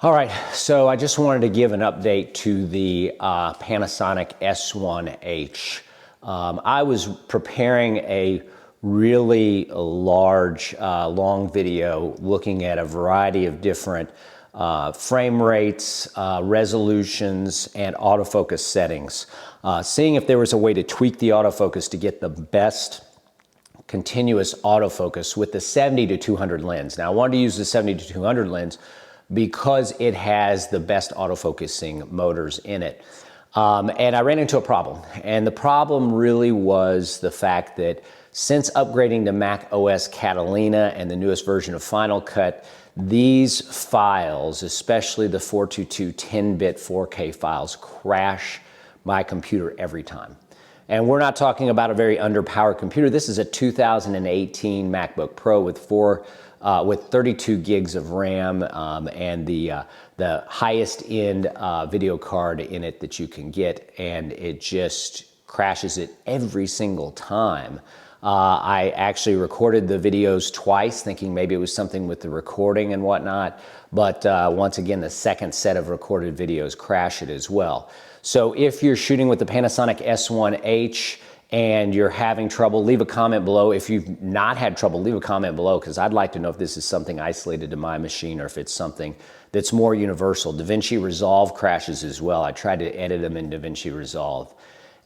All right, so I just wanted to give an update to the Panasonic S1H. I was preparing a really large, long video looking at a variety of different frame rates, resolutions, and autofocus settings, seeing if there was a way to tweak the autofocus to get the best continuous autofocus with the 70-200 lens. Now, I wanted to use the 70-200 lens because it has the best autofocusing motors in it. And I ran into a problem. And the problem really was the fact that since upgrading to Mac OS Catalina and the newest version of Final Cut, these files, especially the 422 10-bit 4K files, crash my computer every time. And we're not talking about a very underpowered computer. This is a 2018 MacBook Pro with 32 gigs of RAM and the highest end video card in it that you can get, and it just crashes it every single time. I actually recorded the videos twice, thinking maybe it was something with the recording and whatnot, but once again, the second set of recorded videos crash it as well. So if you're shooting with the Panasonic S1H and you're having trouble, leave a comment below. If you've not had trouble, leave a comment below, because I'd like to know if this is something isolated to my machine or if it's something that's more universal. DaVinci Resolve crashes as well. I tried to edit them in DaVinci Resolve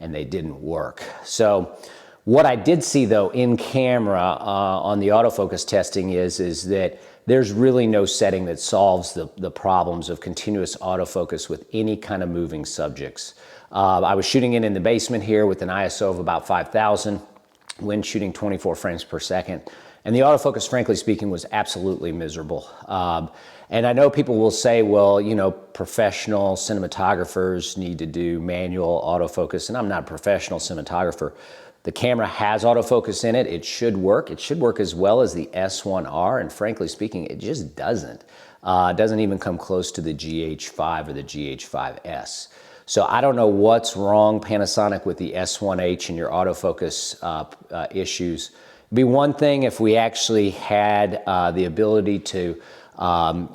and they didn't work. So what I did see though in camera on the autofocus testing is that there's really no setting that solves the problems of continuous autofocus with any kind of moving subjects. I was shooting it in the basement here with an ISO of about 5,000 when shooting 24 frames per second. And the autofocus, frankly speaking, was absolutely miserable. And I know people will say, well, you know, professional cinematographers need to do manual autofocus, and I'm not a professional cinematographer. The camera has autofocus in it. It should work. It should work as well as the S1R, and frankly speaking, it just doesn't. It doesn't even come close to the GH5 or the GH5S. So I don't know what's wrong, Panasonic, with the S1H and your autofocus issues. It'd be one thing if we actually had the ability to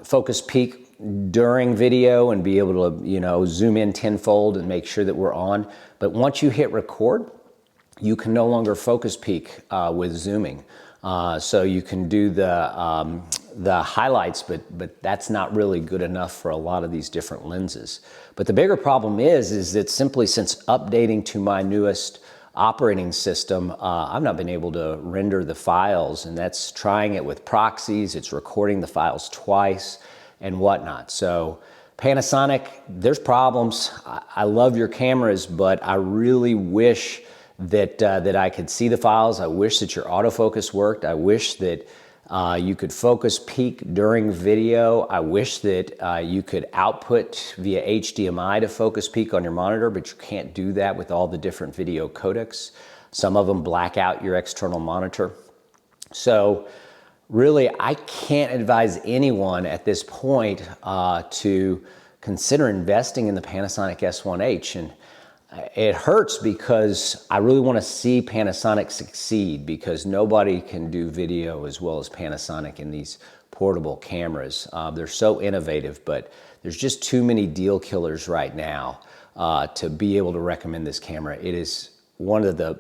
focus peak during video and be able to, you know, zoom in tenfold and make sure that we're on. But once you hit record, you can no longer focus peak with zooming. So you can do the highlights, but that's not really good enough for a lot of these different lenses. But the bigger problem is that simply since updating to my newest operating system, I've not been able to render the files, and that's trying it with proxies, it's recording the files twice and whatnot. So Panasonic, there's problems. I love your cameras, but I really wish that I could see the files. I wish that your autofocus worked. I wish that you could focus peak during video. I wish that you could output via HDMI to focus peak on your monitor, but you can't do that with all the different video codecs. Some of them black out your external monitor. So really, I can't advise anyone at this point to consider investing in the Panasonic S1H. And it hurts because I really want to see Panasonic succeed, because nobody can do video as well as Panasonic in these portable cameras. They're so innovative, but there's just too many deal killers right now to be able to recommend this camera. It is one of the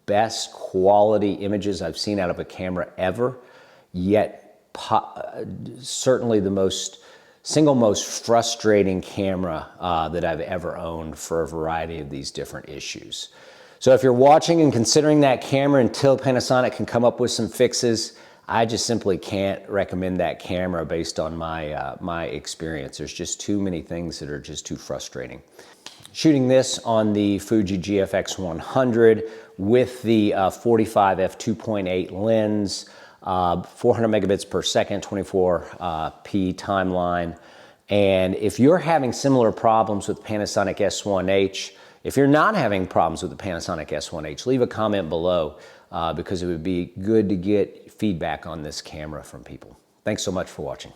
best quality images I've seen out of a camera ever, yet certainly the single most frustrating camera that I've ever owned for a variety of these different issues. So if you're watching and considering that camera until Panasonic can come up with some fixes, I just simply can't recommend that camera based on my experience. There's just too many things that are just too frustrating. Shooting this on the Fuji GFX 100 with the 45 f2.8 lens, 400 megabits per second, 24p timeline. And if you're having similar problems with Panasonic S1H, if you're not having problems with the Panasonic S1H, leave a comment below because it would be good to get feedback on this camera from people. Thanks so much for watching.